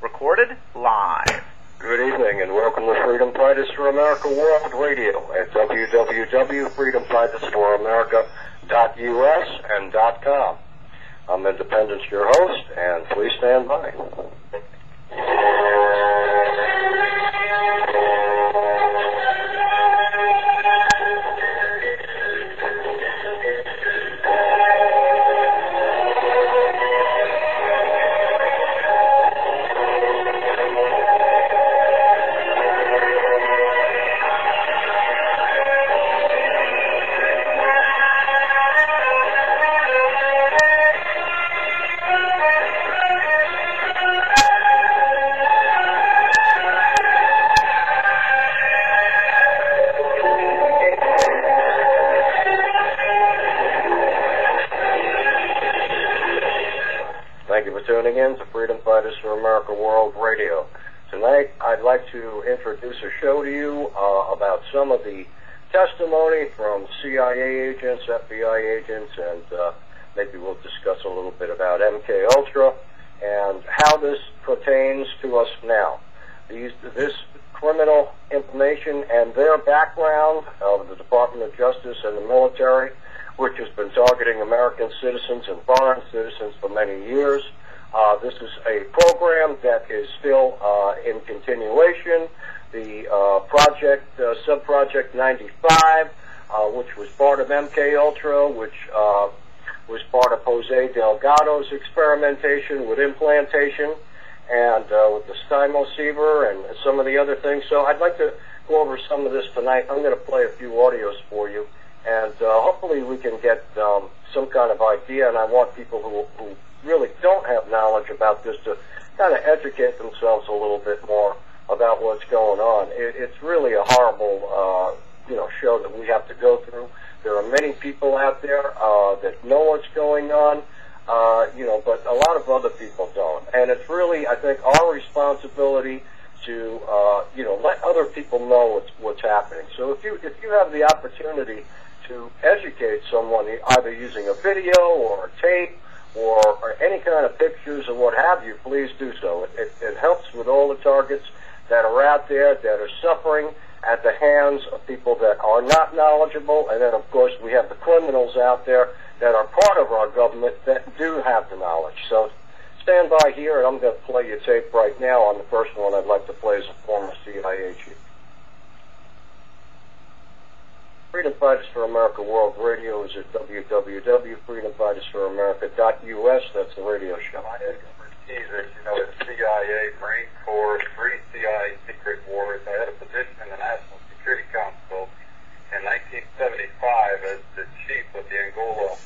recorded live. Good evening and welcome to Freedom Fighters for America World Radio at www.freedomfightersforamerica.us and .com. I'm Independence, your host, and please stand by. Thank you for tuning in to Freedom Fighters for America World Radio. Tonight, I'd like to introduce a show to you about some of the testimony from CIA agents, FBI agents, and maybe we'll discuss a little bit about MK Ultra and how this pertains to us now. This criminal information and their background of the Department of Justice and the military, which has been targeting American citizens and foreign citizens for many years. This is a program that is still in continuation. The Subproject 95, which was part of MK Ultra, which was part of Jose Delgado's experimentation with implantation and with the Stymoceiver and some of the other things. So I'd like to go over some of this tonight. I'm going to play a few audios for you. And hopefully we can get some kind of idea, and I want people who really don't have knowledge about this to kind of educate themselves a little bit more about what's going on. It's really a horrible, show that we have to go through. There are many people out there that know what's going on, but a lot of other people don't. And it's really, I think, our responsibility to, let other people know what's happening. So if you have the opportunity to educate someone, either using a video or a tape or any kind of pictures or what have you, please do so. It helps with all the targets that are out there that are suffering at the hands of people that are not knowledgeable, and then, of course, we have the criminals out there that are part of our government that do have the knowledge. So stand by here, and I'm going to play your tape right now. On the first one I'd like to play as a former CIA chief. Freedom Fighters for America World Radio is at www.freedomfightersforamerica.us. That's the radio show. My expertise, as you know, is CIA, Marine Corps, 3 CIA secret wars. I had a position in the National Security Council in 1975 as the chief of the Angola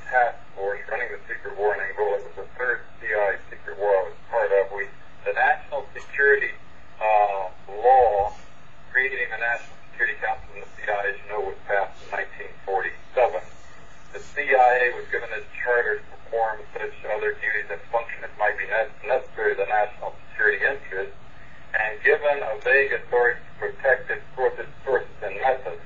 task force running the secret war in Angola. It was the third CIA secret war I was part of. The National Security law creating the National Security Council and the CIA, as you know, was passed in 1947. The CIA was given its charter to perform such other duties and functions as might be necessary to the national security interest, and given a vague authority to protect its sources and methods.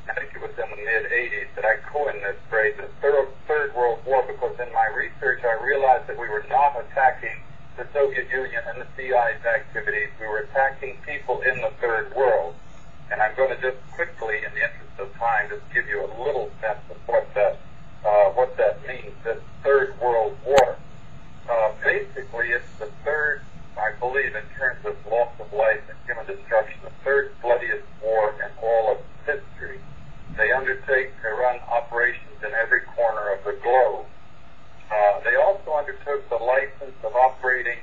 I think it was in the mid-'80s that I coined this phrase, the Third World War, because in my research I realized that we were not attacking the Soviet Union and the CIA's activities. We were attacking people in the Third World. And I'm going to just quickly, in the interest of time, just give you a little sense of what that means, this Third World War. Basically, it's the third, I believe, in terms of loss of life and human destruction, the third bloodiest war in all of history. They undertake to run operations in every corner of the globe. They also undertook the license of operating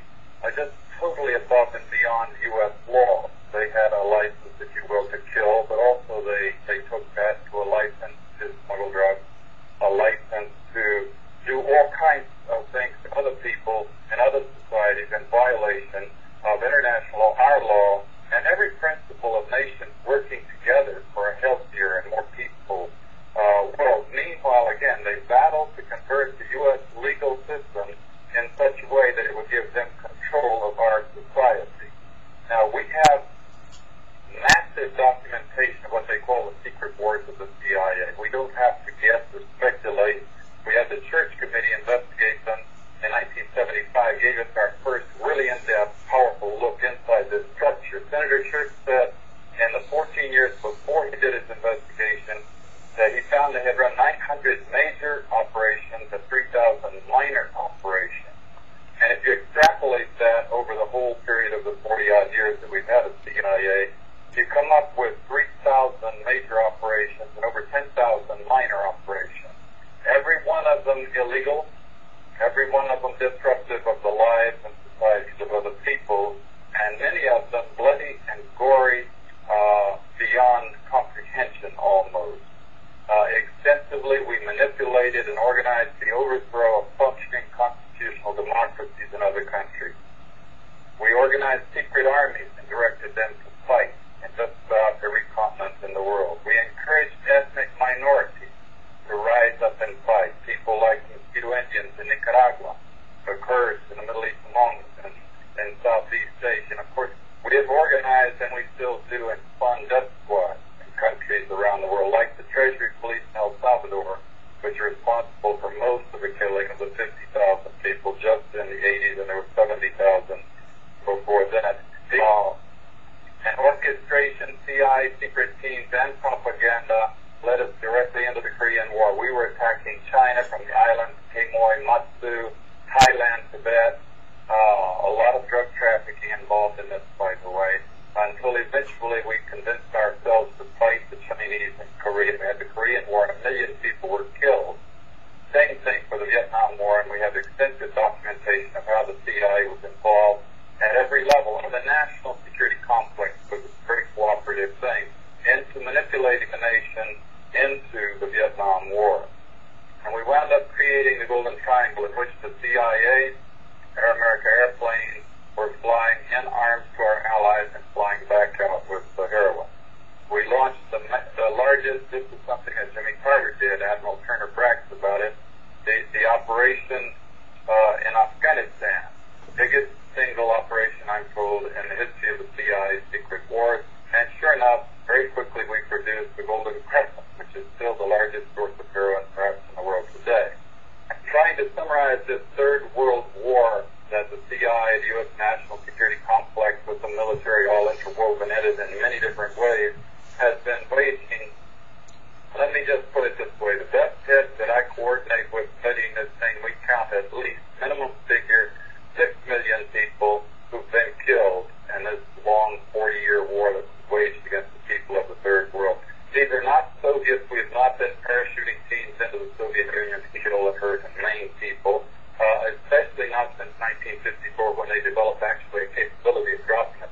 just totally above and beyond U.S. law. They had a license, if you will, to kill, but also they took that to a license to smuggle drugs, a license to do all kinds of things to other people and other societies in violation of international law, our law, and every principle of nations working together for a healthier and more peaceful world. Meanwhile, again, they battled to convert the U.S. legal system in such a way that it would give them control of our society. Now, we have massive documentation of what they call the secret wars of the CIA. We don't have to guess or speculate. We had the Church Committee investigate them in 1975, gave us our first really in-depth we've had at CIA, you come up with 3,000 major operations and over 10,000 minor operations. Every one of them illegal, every one of them disruptive of the lives and societies of other people, and many of them bloody and gory beyond comprehension almost. Extensively, we manipulated and organized the overthrow of functioning constitutional democracies in other countries. We organized secret armies and directed them to fight in just about every continent in the world. We encouraged ethnic minorities to rise up and fight. People like Mosquito Indians in Nicaragua, the Kurds in the Middle East among us, and Southeast Asia. And of course, we have organized, and we still do, and fund death squads in countries around the world, like the Treasury Police in El Salvador, which are responsible for most of the killing of the 50,000 people just in the 80s, and there were 70,000 before that. And orchestration, CI, secret teams, and propaganda led us directly into the Korean War. We were attacking China from the islands, Quemoy, Matsu, Thailand, Tibet. A lot of drug trafficking involved in this, by the way, until eventually we convinced ourselves to fight the Chinese in Korea. We had the Korean War, and 1 million people were killed. Same thing for the Vietnam War, and we have extensive documentation of how the CIA was involved at every level of the national security complex, was a very cooperative thing, into manipulating the nation into the Vietnam War. And we wound up creating the Golden Triangle, in which the CIA, Air America airplanes were flying in arms to our allies and flying back out with the heroin. We launched the largest, this is something that Jimmy Carter did, Admiral Turner brags about it, the operation in Afghanistan, biggest single operation, I'm told, in the history of the CIA's secret wars. And sure enough, very quickly we produced the Golden Crescent, which is still the largest source of heroin perhaps in the world today. I'm trying to summarize this Third World War that the CIA, the U.S. national security complex, with the military all interwoven in it in many different ways, has been waging. Let me just put it this way. The best heads that I coordinate with studying this thing, we count at least, minimum figure, 6 million people who've been killed in this long 40-year war that was waged against the people of the Third World. These are not Soviets. We have not been parachuting teams into the Soviet Union to kill and hurt and maim people, especially not since 1954 when they developed actually a capability of dropping